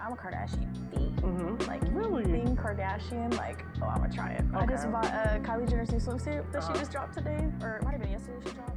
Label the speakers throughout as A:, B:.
A: I'm a Kardashian fiend. Like,
B: really?
A: Being Kardashian, like, oh, I'm gonna try it.
B: Okay.
A: I just bought Kylie Jenner's new swimsuit that she just dropped today, or it might have been yesterday she dropped.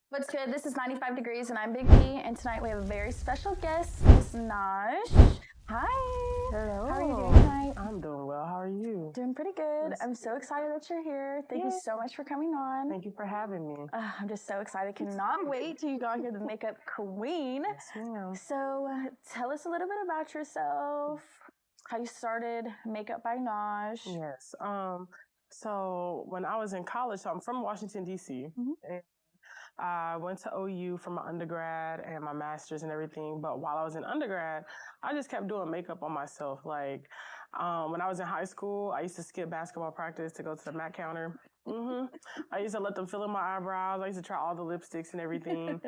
A: What's good? This is 95 Degrees and I'm Big B, and tonight we have a very special guest, Miss Nadja. Hi.
B: Hello.
A: How are you doing tonight?
B: I'm doing well. How are you?
A: Doing pretty good. I'm so excited that you're here. Thank you so much for coming on.
B: Thank you for having me.
A: I'm just so excited. Cannot wait till you got here, the makeup queen.
B: Yes, ma'am.
A: So tell us a little bit about yourself, how you started Makeup by Nadja.
B: Yes. So when I was in college, so I'm from Washington, D.C., and I went to OU for my undergrad and my master's and everything. But while I was in undergrad, I just kept doing makeup on myself. Like when I was in high school, I used to skip basketball practice to go to the MAC counter. I used to let them fill in my eyebrows. I used to try all the lipsticks and everything.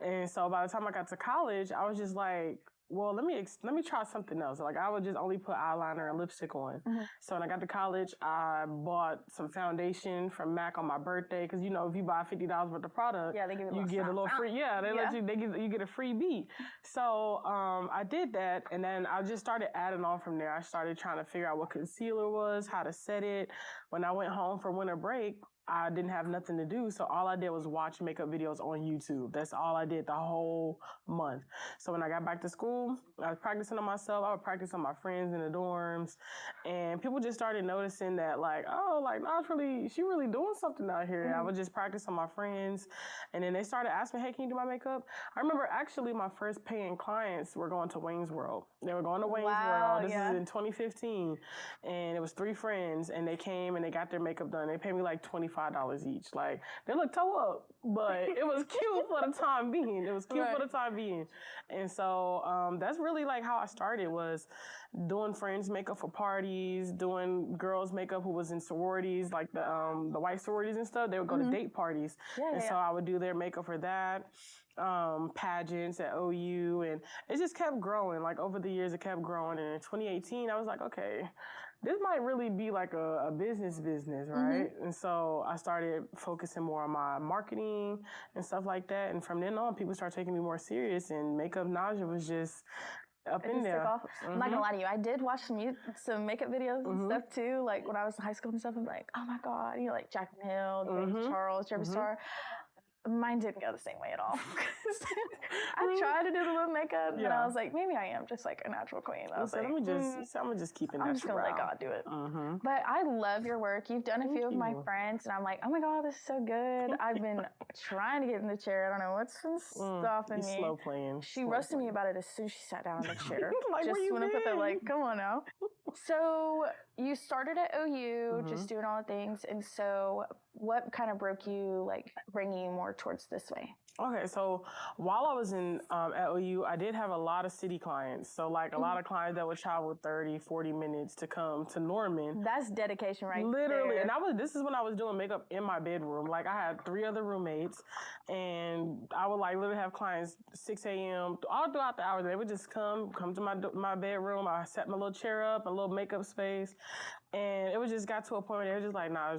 B: And so by the time I got to college, I was just like, well, let me try something else. Like I would just only put eyeliner and lipstick on. So when I got to college, I bought some foundation from MAC on my birthday because you know if you buy $50 worth of product,
A: Yeah, they give
B: you get a little free. Yeah, you get a free beat. So I did that, and then I just started adding on from there. I started trying to figure out what concealer was, how to set it. When I went home for winter break, I didn't have nothing to do, so all I did was watch makeup videos on YouTube. That's all I did the whole month. So when I got back to school, I was practicing on myself. I would practice on my friends in the dorms, and people just started noticing that, like, oh, like, she really doing something out here. I would just practice on my friends, and then they started asking me, hey, can you do my makeup? I remember actually my first paying clients were going to Wayne's World. They were going to Wayne's World. This is in 2015, and it was 3 friends, and they came and they got their makeup done. They paid me like $25 each. Like, they look toe up, but it was cute for the time being. And so that's really like how I started, was doing friends makeup for parties, doing girls makeup who was in sororities, like the white sororities and stuff. They would go to date parties. So I would do their makeup for that. Pageants at OU, and it just kept growing. Like over the years, it kept growing. And in 2018, I was like, okay, this might really be like a business, right? And so I started focusing more on my marketing and stuff like that. And from then on, people started taking me more serious, and Makeup Nadja was just up in there.
A: I'm not gonna lie to you, I did watch some makeup videos and stuff too. Like when I was in high school and stuff, I'm like, oh my God, you know, like Jack Hill, James Charles, Jeremy Star. Mine didn't go the same way at all. I tried to do the little makeup, and I was like, maybe I am just like a natural queen. I was like,
B: I'm gonna just keep it natural.
A: I'm just gonna let God do it. But I love your work. You've done a few of my friends, and I'm like, oh my God, this is so good. I've been trying to get in the chair. I don't know what's been stopping me.
B: Slow playing.
A: She roasted me about it as soon as she sat down in the chair.
B: Like,
A: just went up with her, like, come on now. So you started at OU, just doing all the things, and so what kind of broke you, like bringing you more towards this way?
B: Okay, so while I was in at OU, I did have a lot of city clients. So like a lot of clients that would travel 30, 40 minutes to come to Norman.
A: That's dedication right
B: Literally.
A: there.
B: And this is when I was doing makeup in my bedroom. Like I had 3 other roommates, and I would like literally have clients 6 a.m. all throughout the hours. They would just come to my bedroom. I set my little chair up, a little makeup space. And it was just got to a point where they were just like, nah,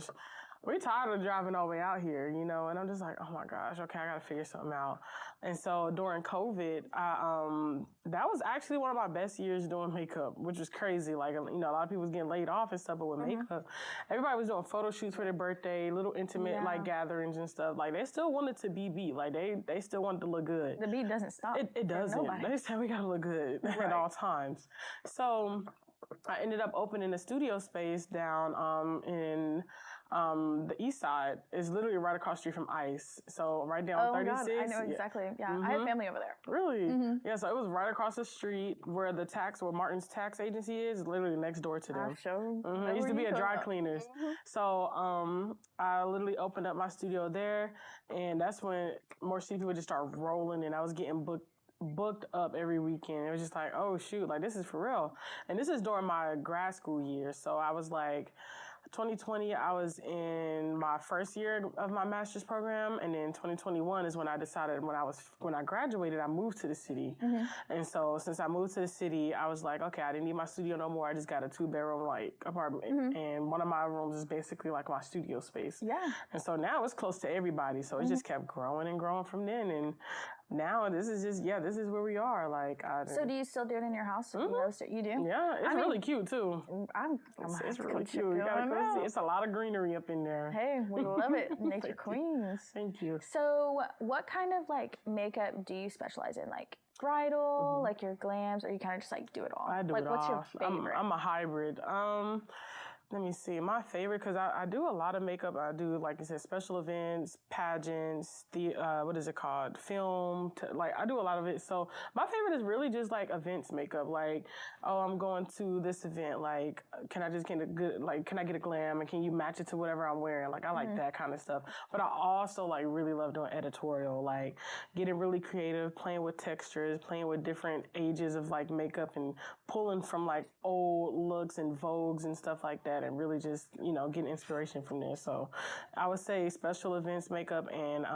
B: we're tired of driving all the way out here, you know? And I'm just like, oh my gosh, okay, I gotta figure something out. And so during COVID, that was actually one of my best years doing makeup, which was crazy. Like, you know, a lot of people was getting laid off and stuff, but with makeup, everybody was doing photo shoots for their birthday, little intimate like gatherings and stuff. Like they still wanted to be beat. Like they still wanted to look good.
A: The beat doesn't stop.
B: It doesn't.
A: Nobody.
B: They said we gotta look good at all times. So I ended up opening a studio space down in the east side. Is literally right across the street from ICE. So right down 36.
A: God, I know exactly. Yeah, I have family over there.
B: Really? Yeah, so it was right across the street where Martin's tax agency is, literally next door to them. It used to be a dry cleaners. So I literally opened up my studio there, and that's when more city people just started rolling, and I was getting booked up every weekend. It was just like, oh shoot, like this is for real. And this is during my grad school year. So I was like, 2020, I was in my first year of my master's program, and then 2021 is when I decided when I graduated, I moved to the city, and so since I moved to the city, I was like, okay, I didn't need my studio no more. I just got a 2-bedroom like apartment, and one of my rooms is basically like my studio space.
A: Yeah,
B: and so now it's close to everybody, so it just kept growing and growing from then, and now this is where we are. Like,
A: so do you still do it in your house? You do?
B: Yeah, it's really cute too.
A: It's
B: really cute. You gotta go see. It's a lot of greenery up in there.
A: Hey, we love it. Nature queens.
B: Thank you.
A: So what kind of like makeup do you specialize in? Like bridal, like your glams, or you kind of just like do it all?
B: I do
A: like,
B: it
A: what's
B: all.
A: your favorite?
B: I'm a hybrid. Let me see. My favorite, because I do a lot of makeup. I do, like I said, special events, pageants, what is it called? Film. Like, I do a lot of it. So my favorite is really just like events makeup. Like, oh, I'm going to this event. Like, can I just get can I get a glam? And can you match it to whatever I'm wearing? Like, I like that kind of stuff. But I also like really love doing editorial, like getting really creative, playing with textures, playing with different ages of like makeup and pulling from like old looks and vogues and stuff like that. And really just, getting inspiration from there. So I would say special events makeup and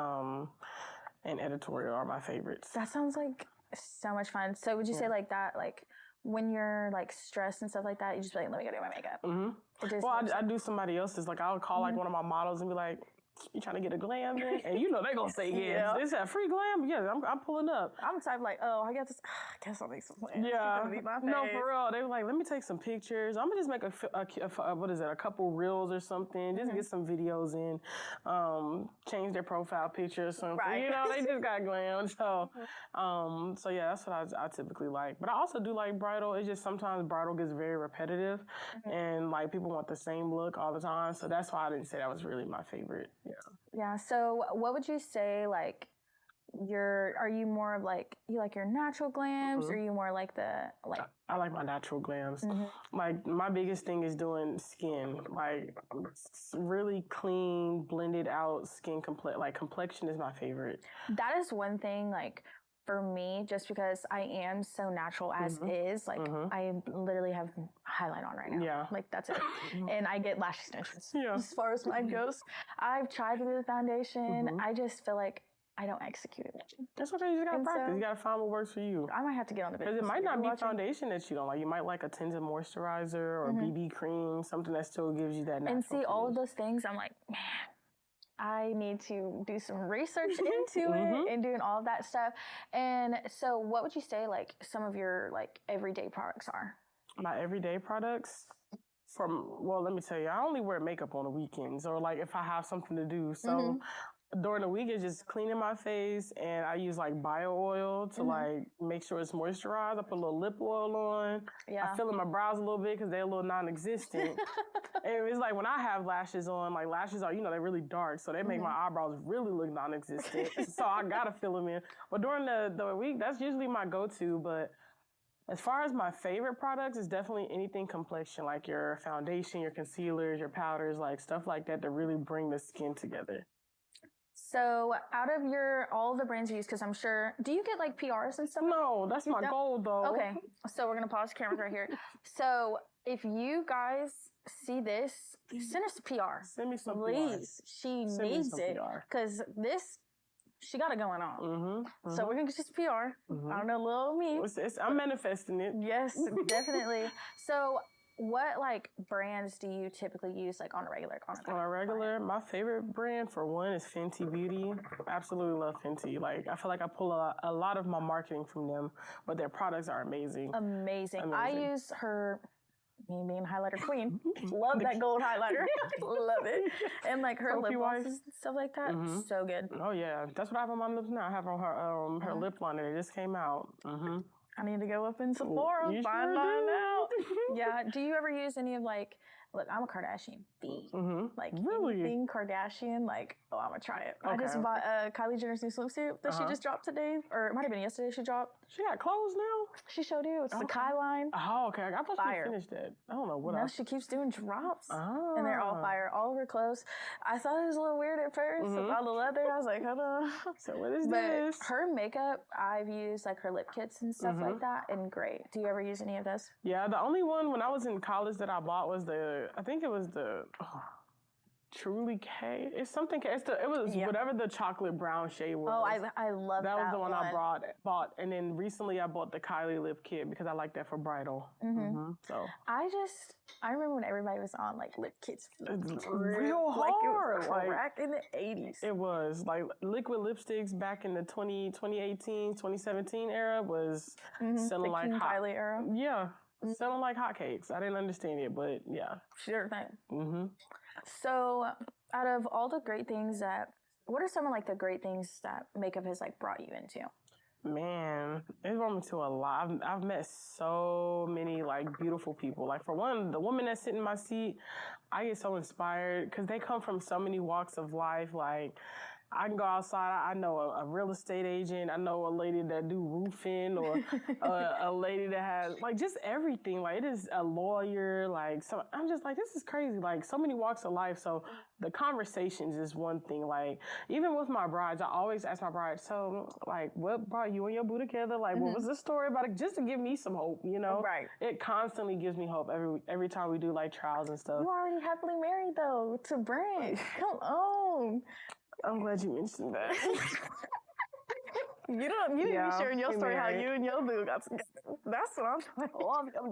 B: editorial are my favorites.
A: That sounds like so much fun. So would you say like that, like when you're like stressed and stuff like that, you just be like, let me go do my makeup?
B: Well, I do somebody else's. Like, I'll call like one of my models and be like, you trying to get a glam in? And they're going to say yes. They said, free glam? Yeah, I'm pulling up.
A: I'm the type like, oh, I guess I'll make some plans.
B: Yeah. No, for real. They were like, let me take some pictures. I'm going to just make a couple reels or something. Just get some videos in. Change their profile picture or something.
A: Right.
B: They just got glam. So, yeah, that's what I typically like. But I also do like bridal. It's just sometimes bridal gets very repetitive. And like people want the same look all the time. So that's why I didn't say that was really my favorite.
A: Yeah. So what would you say, like, are you more of like, you like your natural glams, or are you more like
B: I like my natural glams. Like, my biggest thing is doing skin, like really clean, blended out skin complexion is my favorite.
A: That is one thing, like, for me, just because I am so natural as is, like, I literally have highlight on right now.
B: Yeah.
A: Like, that's it. And I get lash extensions.
B: Yeah.
A: As far as mine goes, I've tried to do the foundation. I just feel like I don't execute it.
B: That's okay. You just gotta practice. You gotta find what works for you.
A: I might have to get on the business.
B: Because it might not be foundation that you don't like. You might like a tinted moisturizer or BB cream, something that still gives you that natural
A: And see,
B: finish.
A: all of those things, I'm like, man, I need to do some research into it and doing all of that stuff. And so what would you say, like, some of your, like, everyday products are?
B: My everyday products? Let me tell you, I only wear makeup on the weekends or, like, if I have something to do. So during the week, it's just cleaning my face, and I use like bio oil to like make sure it's moisturized. I put a little lip oil on.
A: Yeah.
B: I fill in my brows a little bit because they're a little non-existent. And it's like when I have lashes on, like lashes are, they're really dark, so they make my eyebrows really look non-existent. So I gotta fill them in. But during the week, that's usually my go-to. But as far as my favorite products, it's definitely anything complexion, like your foundation, your concealers, your powders, like stuff like that really bring the skin together.
A: So out of all the brands you use, because I'm sure, do you get like PRs and stuff?
B: No, that's my goal though.
A: Okay, so we're going to pause the cameras right here. So if you guys see this, send us a PR.
B: Send me some
A: please. She needs it because she got it going on. So we're going to get just a PR. I don't know, little me.
B: I'm manifesting it.
A: Yes, definitely. So what like brands do you typically use like on a regular?
B: My favorite brand for one is Fenty Beauty. Absolutely love Fenty. Like, I feel like I pull a lot of my marketing from them, but their products are amazing.
A: Amazing. I use me being highlighter queen. Love that gold highlighter. Love it. And like her lip glosses and stuff like that. So good.
B: Oh yeah. That's what I have on my lips now. I have on her lip liner. It just came out.
A: I need to go up in Sephora and find mine out. Yeah. Do you ever use any of like, look, I'm a Kardashian fiend. Like anything Kardashian, like, oh, I'm gonna try it. Okay. I just bought Kylie Jenner's new swimsuit that she just dropped today, or it might have been yesterday she dropped.
B: She got clothes now?
A: She showed you. It's the Kai line.
B: Oh, okay. I thought she finished that. I don't know what else.
A: No, she keeps doing drops. And they're all fire. All of her clothes. I thought it was a little weird at first. All the leather. I was like, hold on.
B: So what is this?
A: Her makeup, I've used like her lip kits and stuff like that, and great. Do you ever use any of those?
B: Yeah, the only one when I was in college that I bought was the I think it was the Truly K. It's something. It was whatever the chocolate brown shade was.
A: Oh, I love that.
B: That was the one I bought, and then recently I bought the Kylie lip kit because I like that for bridal. So
A: I remember when everybody was on like lip kits.
B: Real hard,
A: like crack in the 80s.
B: It was like liquid lipsticks back in the 2018, 2017 era was selling like hot.
A: Kylie era.
B: Yeah. Selling like hotcakes. I didn't understand it, but yeah.
A: Sure thing. So, out of all the great things what are some of like the great things that makeup has like brought you into?
B: Man, it's brought me to a lot. I've met so many like beautiful people. Like for one, the woman that's sitting in my seat, I get so inspired because they come from so many walks of life. Like I can go outside. I know a real estate agent. I know a lady that do roofing, or a lady that has like just everything. Like it is a lawyer. Like so, I'm just like, this is crazy. Like so many walks of life. So the conversations is one thing. Like even with my brides, I always ask my bride, so like, what brought you and your boo together? Like what was the story about it? Just to give me some hope, you know?
A: Right.
B: It constantly gives me hope every time we do like trials and stuff.
A: You already happily married though to Brent. Come on.
B: I'm glad you mentioned that.
A: You didn't be sharing your story how you and your boo got together. That's what I'm trying to
B: love them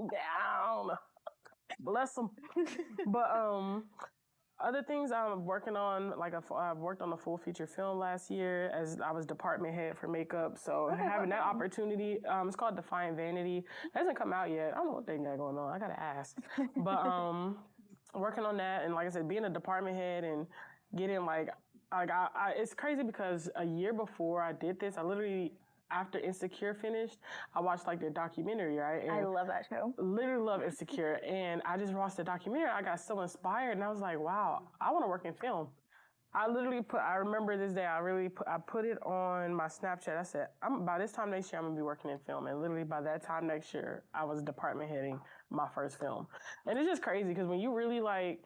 B: down. Bless them. But other things I'm working on, like I've worked on a full feature film last year as I was department head for makeup. So having that opportunity, it's called Defiant Vanity. It hasn't come out yet. I don't know what they got going on. I gotta ask. But working on that, and like I said, being a department head and getting like it's crazy because a year before I did this, I literally, after Insecure finished, I watched like their documentary, right? And
A: I love that show.
B: Literally love Insecure. And I just watched the documentary. I got so inspired and I was like, wow, I want to work in film. I remember this day, I put it on my Snapchat. I said, by this time next year, I'm going to be working in film. And literally by that time next year, I was department heading my first film. And it's just crazy because when you really like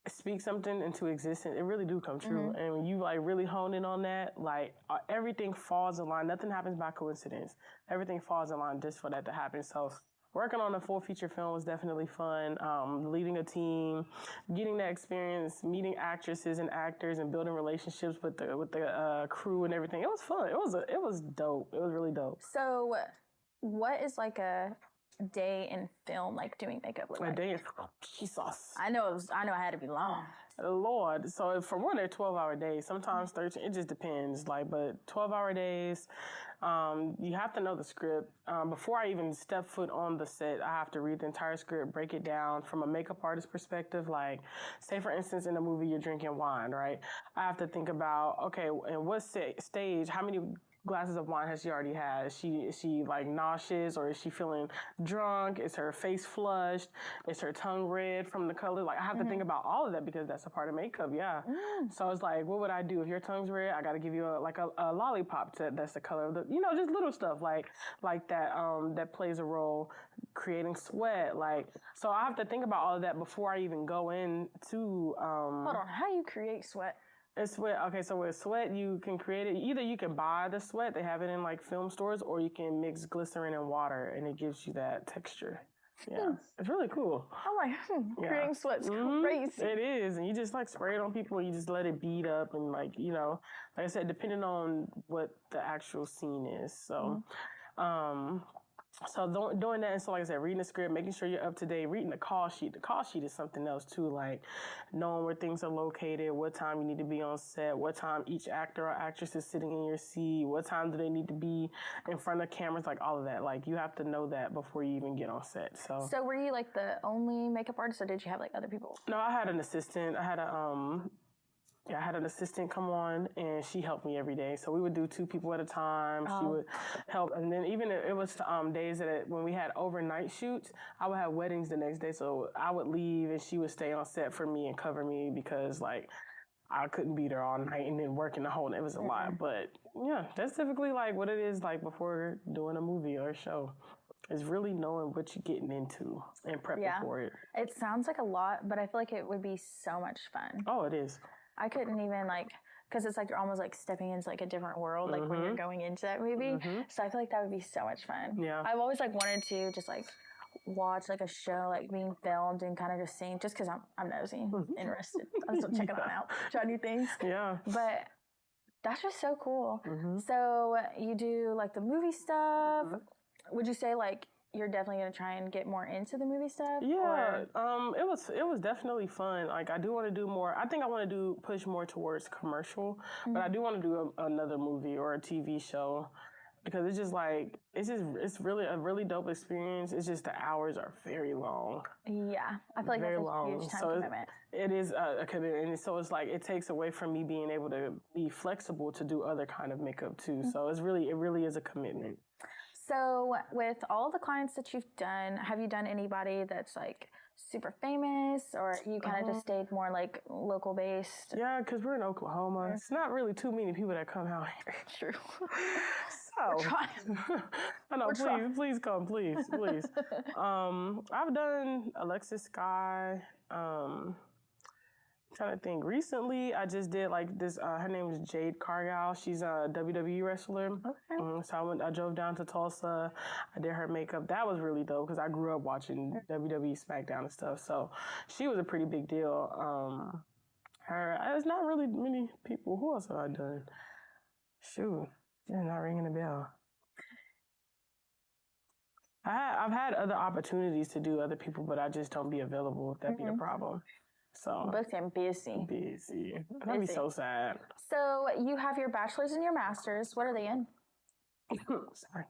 B: speak something into existence, it really do come true. And when you like really hone in on that, like everything falls in line. Nothing happens by coincidence. Everything falls in line just for that to happen. So working on a full feature film was definitely fun. Leading a team, getting that experience, meeting actresses and actors, and building relationships with the crew and everything. It was fun. It was dope. It was really dope.
A: So, what is like a day in film, like doing makeup look like?
B: A day in Jesus.
A: I know I had to be long.
B: Lord. So for one, they're 12-hour days. Sometimes 13. It just depends. Like, but 12-hour days. You have to know the script. Before I even step foot on the set, I have to read the entire script, break it down from a makeup artist perspective. Like, say for instance, in a movie you're drinking wine, right? I have to think about, okay, in what stage, how many glasses of wine has she already had? Is she like nauseous, or is she feeling drunk? Is her face flushed? Is her tongue red from the color? Like I have to think about all of that because that's a part of makeup. Yeah. So it's like, what would I do if your tongue's red? I got to give you a lollipop that's the color of the, just little stuff like that. That plays a role. Creating sweat, like, so I have to think about all of that before I even go into.
A: Hold on, how do you create sweat?
B: It's sweat. Okay, so with sweat, you can create it. Either you can buy the sweat, they have it in like film stores, or you can mix glycerin and water, and it gives you that texture. Yeah, it's really cool.
A: Oh my, creating sweat's crazy.
B: It is, and you just like spray it on people, and you just let it bead up, and like like I said, depending on what the actual scene is. So, So doing that, and so like I said, reading the script, making sure you're up to date, reading the call sheet. The call sheet is something else too, like knowing where things are located, what time you need to be on set, what time each actor or actress is sitting in your seat, what time do they need to be in front of cameras, like all of that. Like you have to know that before you even get on set. So
A: were you like the only makeup artist, or did you have like other people?
B: No, I had an assistant. I had an assistant come on, and she helped me every day. So we would do 2 people at a time. She would help. And then even it was days that when we had overnight shoots, I would have weddings the next day. So I would leave, and she would stay on set for me and cover me because, like, I couldn't be there all night and then working the whole night. It was a lot. But, yeah, that's typically, like, what it is like before doing a movie or a show. Is really knowing what you're getting into and prepping for it.
A: It sounds like a lot, but I feel like it would be so much fun.
B: Oh, it is.
A: I couldn't even because it's like you're almost like stepping into like a different world, like when you're going into that movie. So I feel like that would be so much fun.
B: Yeah.
A: I've always like wanted to just like watch like a show like being filmed and kind of just seeing, just because I'm nosy, interested. I'm still checking on out, trying new things.
B: Yeah.
A: But that's just so cool. So you do like the movie stuff. Would you say like you're definitely going to try and get more into the movie stuff?
B: Yeah, it was definitely fun. Like I do want to do more. I think I want to push more towards commercial, but I do want to do another movie or a TV show because it's just like it's really a really dope experience. It's just the hours are very long.
A: Yeah, I feel like
B: very
A: that's
B: long.
A: a huge time
B: So
A: commitment.
B: It is a commitment, and so it's like it takes away from me being able to be flexible to do other kind of makeup too. So it really is a commitment.
A: So with all the clients that you've done, have you done anybody that's like super famous, or you kind of just stayed more like local based?
B: Yeah, because we're in Oklahoma. It's not really too many people that come out here.
A: True.
B: So
A: We're trying.
B: I know, please come, please. I've done Alexis Sky. Trying to think. Recently, I just did like this. Her name is Jade Cargill. She's a WWE wrestler. Okay. So I drove down to Tulsa. I did her makeup. That was really dope because I grew up watching WWE SmackDown and stuff. So she was a pretty big deal. There's not really many people. Who else have I done? Shoot, they're not ringing a bell. I've had other opportunities to do other people, but I just don't be available if that be a problem. So
A: booked and busy.
B: That'd be so sad.
A: So you have your bachelor's and your master's. What are they in?
B: Sorry.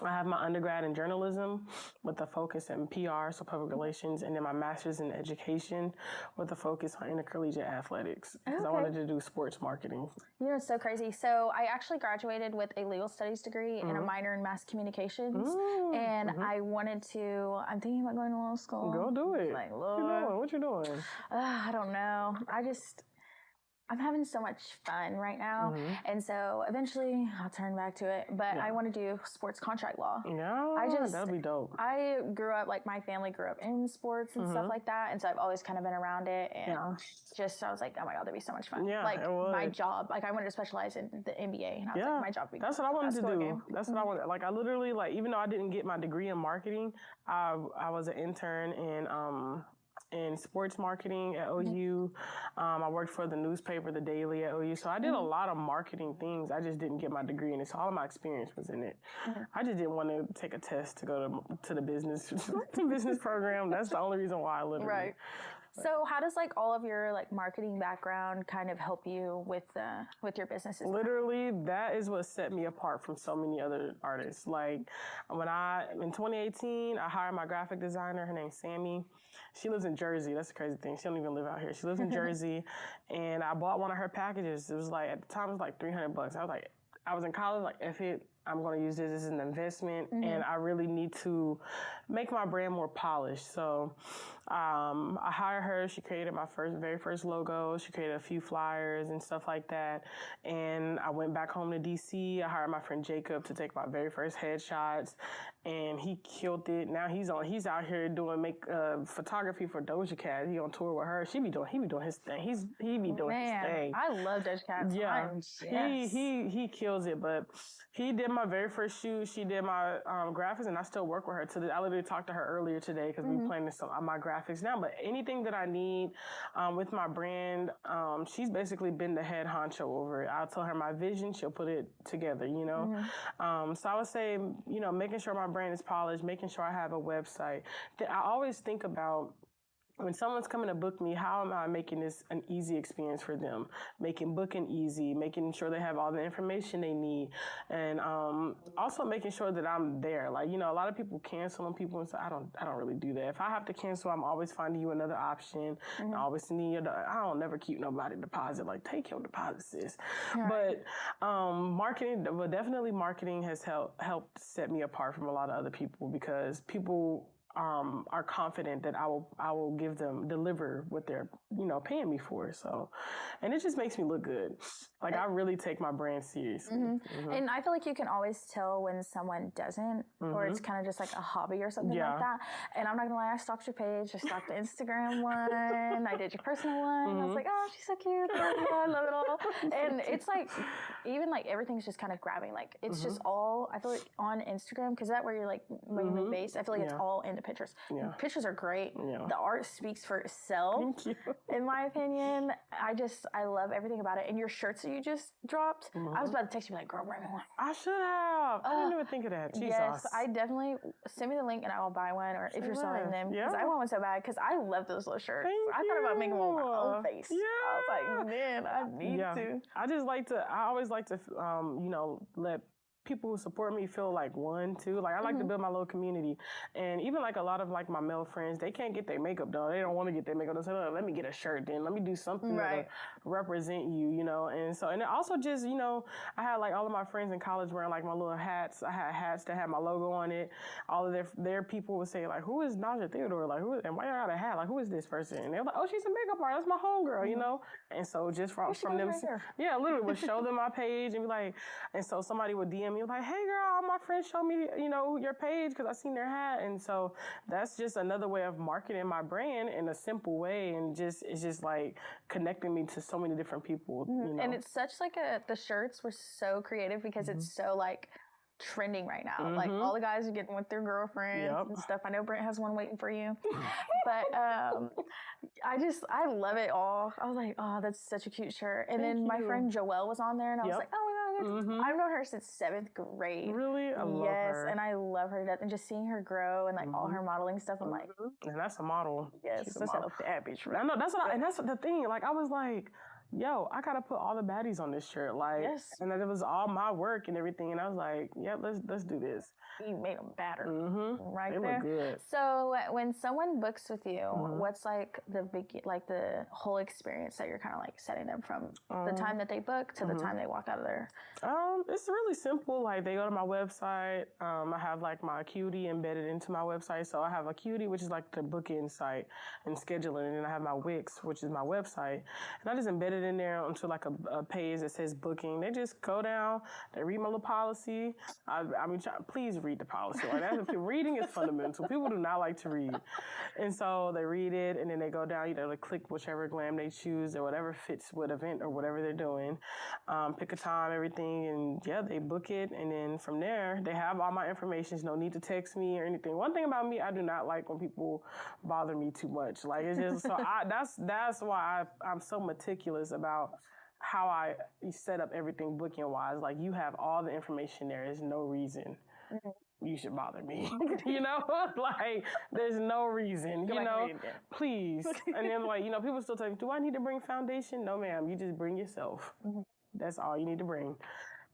B: I have my undergrad in journalism with a focus in PR, so public relations, and then my master's in education with a focus on intercollegiate athletics because I wanted to do sports marketing. You
A: know, it's so crazy. So I actually graduated with a legal studies degree and a minor in mass communications, and I wanted to. I'm thinking about going to law school.
B: Go do it.
A: Like, Lord,
B: what you doing?
A: I don't know. I'm having so much fun right now. And so eventually I'll turn back to it. But I want to do sports contract law.
B: Yeah, that'd be dope.
A: I grew up, like my family grew up in sports and stuff like that. And so I've always kind of been around it. And I was like, oh my God, that'd be so much fun.
B: Yeah,
A: like my job, like I wanted to specialize in the NBA. And I was like, my job would be
B: That's what I wanted to do. That's what I wanted. Like I literally, like, even though I didn't get my degree in marketing, I was an intern in sports marketing at OU. I worked for the newspaper, The Daily at OU. So I did a lot of marketing things. I just didn't get my degree in it. So all of my experience was in it. I just didn't want to take a test to go to the business program. That's the only reason why I literally.
A: Right. So how does like all of your like marketing background kind of help you with your businesses?
B: Literally, that is what set me apart from so many other artists. Like in 2018, I hired my graphic designer. Her name's Sammy. She lives in Jersey. That's the crazy thing. She don't even live out here. She lives in Jersey. And I bought one of her packages. It was like, at the time, it was like $300. I was in college, like, F it. I'm going to use this as an investment, and I really need to make my brand more polished. So I hired her. She created my very first logo. She created a few flyers and stuff like that. And I went back home to DC. I hired my friend Jacob to take my very first headshots, and he killed it. Now he's out here doing photography for Doja Cat. He on tour with her. He be doing his thing. He be doing his thing.
A: I love Doja Cat.
B: Yeah, he kills it. But he did my very first shoot. She did my graphics, and I still work with her. I literally talked to her earlier today because we planning my graphics now. But anything that I need with my brand, she's basically been the head honcho over it. I'll tell her my vision. She'll put it together, you know. So I would say, you know, making sure my brand is polished, making sure I have a website. I always think about when someone's coming to book me, how am I making this an easy experience for them? Making booking easy, making sure they have all the information they need, and also making sure that I'm there. Like, you know, a lot of people cancel on people, and so I don't really do that. If I have to cancel, I'm always finding you another option. I always need I don't never keep nobody deposit. Like, take your deposit, sis. Right. But marketing has helped set me apart from a lot of other people because people are confident that I will deliver what they're, paying me for. So, and it just makes me look good. Like I really take my brand seriously.
A: And I feel like you can always tell when someone doesn't, or it's kind of just like a hobby or something like that. And I'm not gonna lie, I stalked your page. I stalked the Instagram one. I did your personal one. I was like, oh, she's so cute. I love it all. And it's like, even like everything's just kind of grabbing. Like it's just all, I feel like on Instagram, because that's where you're like mainly based. I feel like it's all into pictures. Pictures are great. The art speaks for itself.
B: Thank you.
A: In my opinion, I love everything about it. And your shirts that you just dropped, I was about to text you like, girl, bring me one.
B: I should have. I didn't even think of that. Jesus.
A: Yes, I definitely send me the link and I will buy one. Or if you're selling them, because I want one so bad. Because I love those little shirts. I thought about making one with my own face.
B: Yeah.
A: I was like, man, I need to.
B: I always like to, let people who support me feel like one too. Like I like to build my little community, and even like a lot of like my male friends, they can't get their makeup done. They don't want to get their makeup done. So let me get a shirt then. Let me do something to represent you, And so, and it also just, I had like all of my friends in college wearing like my little hats. I had hats that had my logo on it. All of their people would say like, who is Nadja Theodore? Like and why y'all got a hat? Like who is this person? And they're like, oh, she's a makeup artist. That's my homegirl, And so just from them, literally would show them my page and be like, and so somebody would DM me like, hey girl, all my friends show me, your page because I seen their hat. And so that's just another way of marketing my brand in a simple way. And it's just like connecting me to so many different people.
A: And it's such like the shirts were so creative because it's so like trending right now. Like all the guys are getting with their girlfriends and stuff. I know Brent has one waiting for you. But I love it all. I was like, oh, that's such a cute shirt. And then my friend Joelle was on there and I was like, oh my God. I've known her since 7th grade.
B: Really? I love her.
A: Yes, and I love her to death. And just seeing her grow and like all her modeling stuff, I'm like,
B: and that's a model.
A: Yes, that's a bad bitch.
B: I know that's the thing. Like I was like, yo, I gotta put all the baddies on this shirt. Like, and then it was all my work and everything. And I was like, yeah, let's do this.
A: You made them badder. Right
B: they
A: there.
B: Look good.
A: So when someone books with you, what's like the whole experience that you're kind of like setting them from the time that they book to the time they walk out of there?
B: It's really simple. Like they go to my website. I have like my Acuity embedded into my website. So I have Acuity, which is like the booking site and scheduling. And then I have my Wix, which is my website. And I just embedded in there onto like a page that says booking. They just go down, they read my little policy. I mean, please read the policy. Like reading is fundamental. People do not like to read. And so they read it and then they go down, they click whichever glam they choose or whatever fits what event or whatever they're doing. Pick a time, everything, and they book it. And then from there, they have all my information. There's no need to text me or anything. One thing about me, I do not like when people bother me too much. Like it's just, so that's why I'm so meticulous about how I set up everything booking wise. Like you have all the information there. There's no reason you should bother me. Like there's no reason, please. And then like, people still tell me, do I need to bring foundation? No, ma'am. You just bring yourself. That's all you need to bring.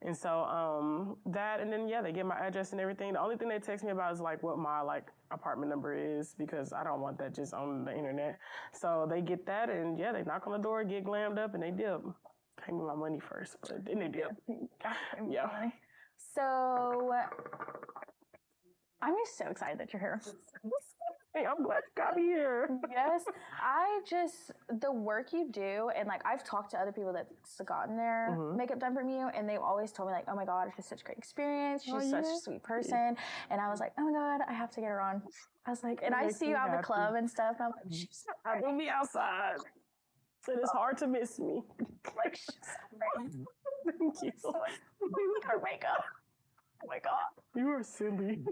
B: And so, that, and then, they get my address and everything. The only thing they text me about is like what my apartment number is because I don't want that just on the internet. So they get that and they knock on the door, get glammed up and they dip. Pay me my money first, but then they dip. Yeah.
A: So I'm just so excited that you're here.
B: Hey, I'm glad you got me here.
A: Yes. The work you do, and like I've talked to other people that's gotten their makeup done from you, and they've always told me like, oh my God, it's such a great experience. She's such a sweet person. And I was like, oh my God, I have to get her on. I was like, and I see you out at the club and stuff, and I'm like, she's so
B: I will be outside. And it's hard to miss me.
A: Like, she's so great.
B: Thank you.
A: So, her makeup. Oh my God.
B: You are silly.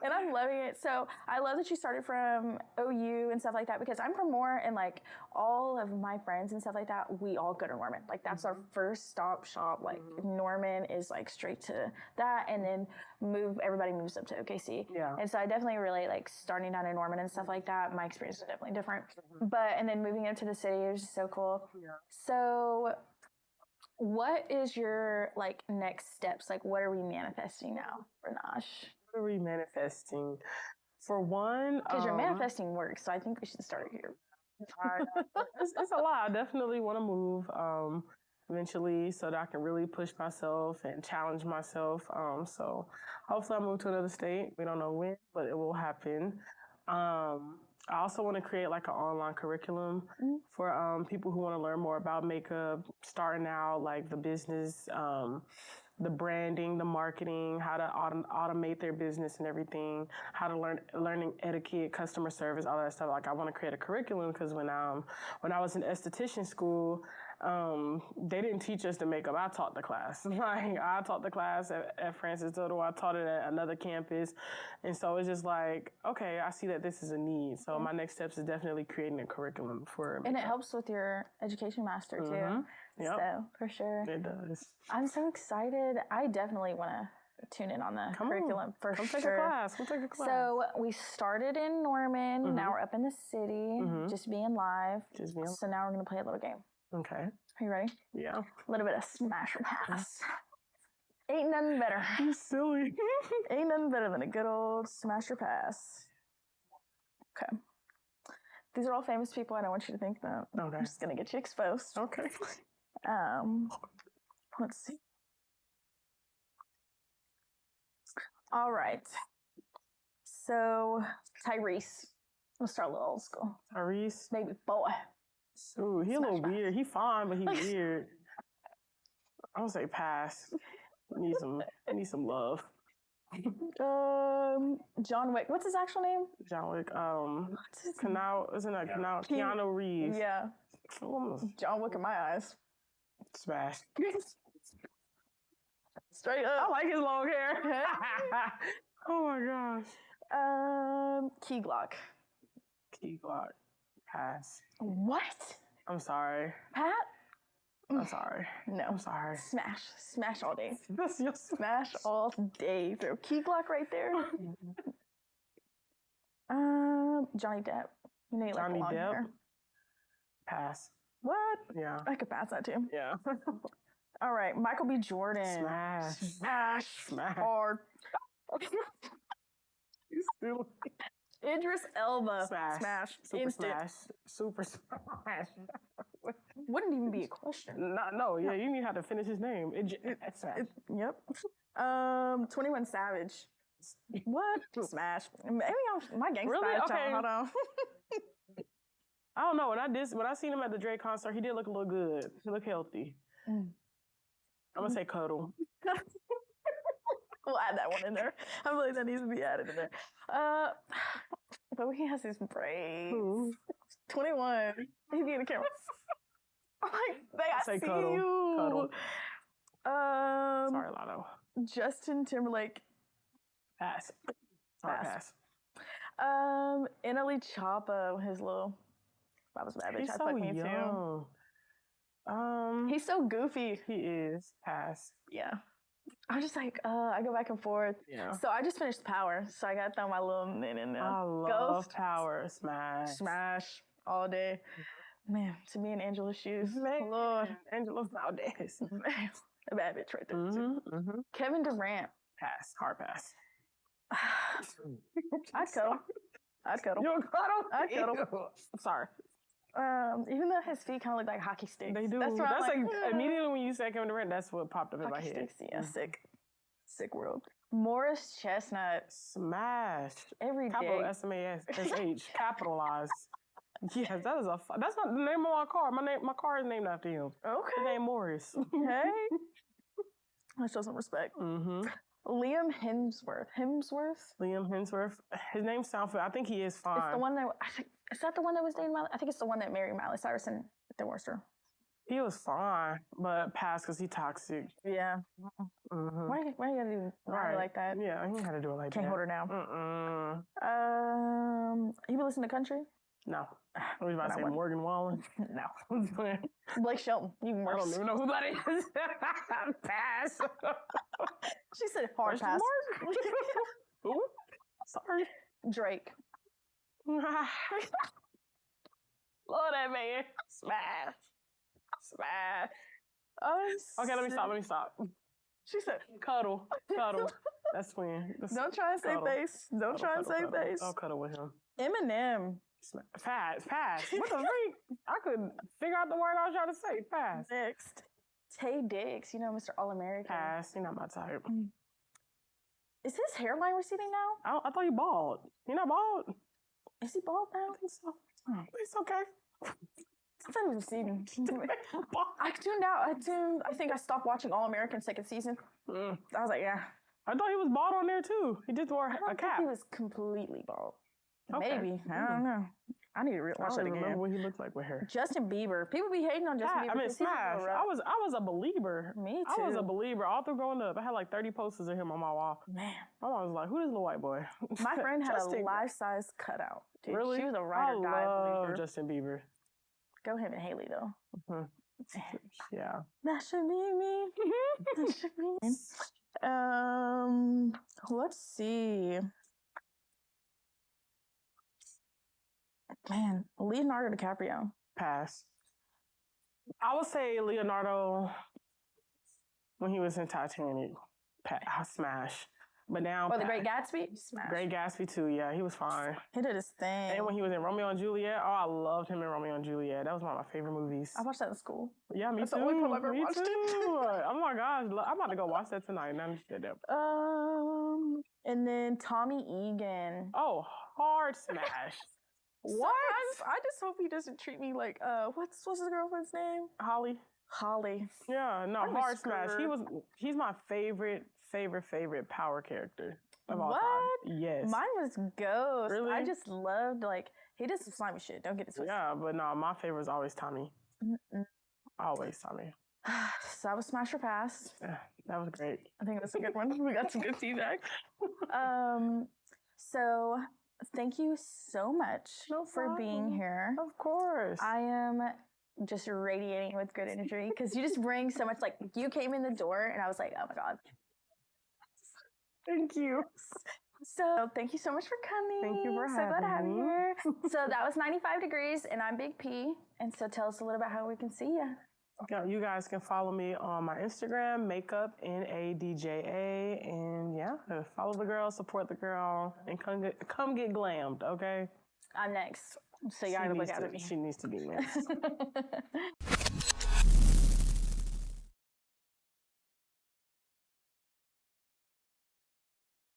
A: And I'm loving it. So I love that you started from OU and stuff like that because I'm from Moore and like all of my friends and stuff like that, we all go to Norman. Like that's our first stop shop. Like Norman is like straight to that and then everybody moves up to OKC.
B: Yeah.
A: And so I definitely really like starting down in Norman and stuff like that. My experience is definitely different. And then moving into the city, it was just so cool.
B: Yeah.
A: So what is your like next steps? Like what are we manifesting now for Nash?
B: What are we manifesting? For one,
A: because you're manifesting work, so I think we should start here.
B: It's a lot. I definitely want to move. eventually so that I can really push myself and challenge myself. So hopefully I move to another state. We don't know when, but it will happen. I also want to create like an online curriculum for people who want to learn more about makeup, starting out, like the business, the branding, the marketing, how to automate their business and everything, how to learning etiquette, customer service, all that stuff. Like I want to create a curriculum because when I was in esthetician school, they didn't teach us the makeup. I taught the class. Like I taught the class at Francis Toto. I taught it at another campus. And so it's just like, okay, I see that this is a need. So my next steps is definitely creating a curriculum for makeup.
A: And it helps with your education master too.
B: Yep.
A: So for sure.
B: It does.
A: I'm so excited. I definitely want to tune in on the curriculum for
B: Come
A: sure.
B: take a class. We'll take a class.
A: So we started in Norman. Now we're up in the city, just being live. So now we're going to play a little game.
B: Okay.
A: Are you ready?
B: Yeah.
A: A little bit of smash or pass. Ain't nothing better.
B: You silly.
A: Ain't nothing better than a good old smash or pass. Okay. These are all famous people. I don't want you to think that.
B: Okay.
A: I'm just going to get you exposed.
B: Okay.
A: Let's see. All right. So, Tyrese. Let's start a little old school.
B: Tyrese.
A: Baby boy.
B: Ooh, he a little weird. He fine, but he weird. I would say pass. Need some love.
A: John Wick. What's his actual name?
B: John Wick. Keanu Reeves.
A: Yeah. John Wick in my eyes.
B: Smash.
A: Straight up.
B: I like his long hair. Oh my gosh.
A: Key Glock.
B: Key Glock. Pass.
A: What?
B: I'm sorry.
A: Pat?
B: I'm sorry.
A: No.
B: I'm sorry.
A: Smash all day.
B: That's your
A: smash all day. Throw Key Glock right there. Johnny Depp. You know you like the long hair.
B: Pass.
A: What?
B: Yeah.
A: I could pass that too.
B: Yeah.
A: All right. Michael B. Jordan.
B: Smash.
A: Hard.
B: You still.
A: Idris Elba.
B: Smash. Super
A: Instant.
B: smash. Super smash.
A: Wouldn't even be a question.
B: No, yeah, you need how to finish his name.
A: Yep. 21 Savage. What? Smash. Maybe my gangsta
B: really? Okay.
A: Hold on.
B: I don't know. When I seen him at the Drake concert, he did look a little good. He looked healthy. I'm gonna say cuddle.
A: We'll add that one in there. I feel like that needs to be added in there. But he has his braids. 21. He be in the camera. I see
B: cuddle.
A: you.
B: Cuddle. Sorry, Lotto.
A: Justin Timberlake.
B: Pass. Pass.
A: Annalie Chapa, his little Baba's Bad Bitch.
B: He's
A: I
B: so
A: fuck me
B: young.
A: too. He's so goofy.
B: He is. Pass.
A: Yeah. I'm just like, I go back and forth.
B: Yeah.
A: So I just finished Power, so I gotta throw my little in there.
B: I love
A: Ghost.
B: Power. Smash
A: all day. Man, to me in Angela's shoes.
B: Man.
A: Lord.
B: Angela Valdez.
A: A bad bitch right there. Too. Kevin Durant.
B: Pass. Hard pass.
A: I'd cuddle.
B: You'll cuddle?
A: I'd cuddle. I'm sorry. Even though his feet kind of look like hockey sticks.
B: They do. That's like immediately when you said Kevin Durant, that's what popped up in my head.
A: Hockey sticks, yeah, sick world. Morris Chestnut.
B: Smash.
A: Every day.
B: Capital S-M-A-S-H. Capitalized. Yes, that's not the name of my car. My car is named after him.
A: Okay.
B: His name Morris.
A: Hey. That shows some respect. Liam Hemsworth.
B: Liam Hemsworth. His name sounds. I think he is fine.
A: It's the one that is that the one that was dating Miley? I think it's the one that married Miley Cyrus and divorced her.
B: He was fine, but passed because he toxic.
A: Yeah. Why you gotta do Miley like that?
B: Yeah, he had to do it like that.
A: Can't hold her down. You been listening to country?
B: No. I was about to say Morgan Wallen.
A: No. Blake Shelton. Even worse.
B: I don't even know who that is. Pass.
A: She said hard pass.
B: Who? Sorry.
A: Drake.
B: Love that man. Smash. Okay, let me stop.
A: She said
B: cuddle. That's twin.
A: Don't try and save face. Don't try and save face.
B: I'll cuddle with him.
A: Eminem.
B: Pass. What the freak? I couldn't figure out the word I was trying to say. Pass.
A: Next. Tay Diggs, you know, Mr. All-American.
B: Pass. You're not my type.
A: Is his hairline receding now?
B: I thought you bald. You're not bald?
A: Is he bald now?
B: I think so. Oh. It's okay.
A: I thought he was receding. I tuned out. I think I stopped watching All-American second season. I was like, yeah.
B: I thought he was bald on there too. He just wore a cap.
A: He was completely bald.
B: Okay.
A: Maybe. I don't know. I need to watch that again.
B: Remember what he looked like with hair.
A: Justin Bieber. People be hating on Justin Bieber.
B: I mean, Smash. I was a believer.
A: Me too.
B: I was a believer all through growing up. I had like 30 posters of him on my wall.
A: Man.
B: My mom was like, "Who is this little white boy?"
A: My friend had a life-size cutout. Dude,
B: really?
A: She was a ride or die believer.
B: Justin Bieber.
A: Go him and Haley though.
B: Mm-hmm. Yeah.
A: That should be me. That should be me. Let's see. Man, Leonardo DiCaprio.
B: Pass. I would say Leonardo when he was in Titanic. Smash. But now,
A: The Great Gatsby? Smash.
B: Great Gatsby too, yeah, he was fine.
A: He did his thing.
B: And when he was in Romeo and Juliet, I loved him in Romeo and Juliet. That was one of my favorite movies.
A: I watched that in school.
B: Yeah, me
A: That's
B: too.
A: the only time I've ever watched it.
B: Oh my gosh, I'm about to go watch that tonight. Now you said that.
A: And then Tommy Egan.
B: Oh, hard smash. What?
A: I just hope he doesn't treat me like what's his girlfriend's name?
B: Holly. Yeah, no, hard smash. He's my favorite power character of all time. Yes.
A: Mine was Ghost.
B: Really?
A: I just loved he did some slimy shit. Don't get it twisted.
B: Yeah, but no, my favorite is always Tommy. Always Tommy.
A: So I was Smash or Pass.
B: Yeah, that was great.
A: I think that's a good one. We got some good feedback. So thank you so much for being here.
B: Of course.
A: I am just radiating with good energy because you just bring so much. Like you came in the door and I was like, oh my God.
B: Thank you.
A: So thank you so much for coming.
B: Thank you for having me.
A: So glad to have you here. So that was 95 Degrees and I'm Big P. And so tell us a little about how we can see you.
B: You guys can follow me on my Instagram, makeup Nadja, and yeah, follow the girl, support the girl, and come get glammed, okay?
A: I'm next, so you gotta look at me.
B: She next.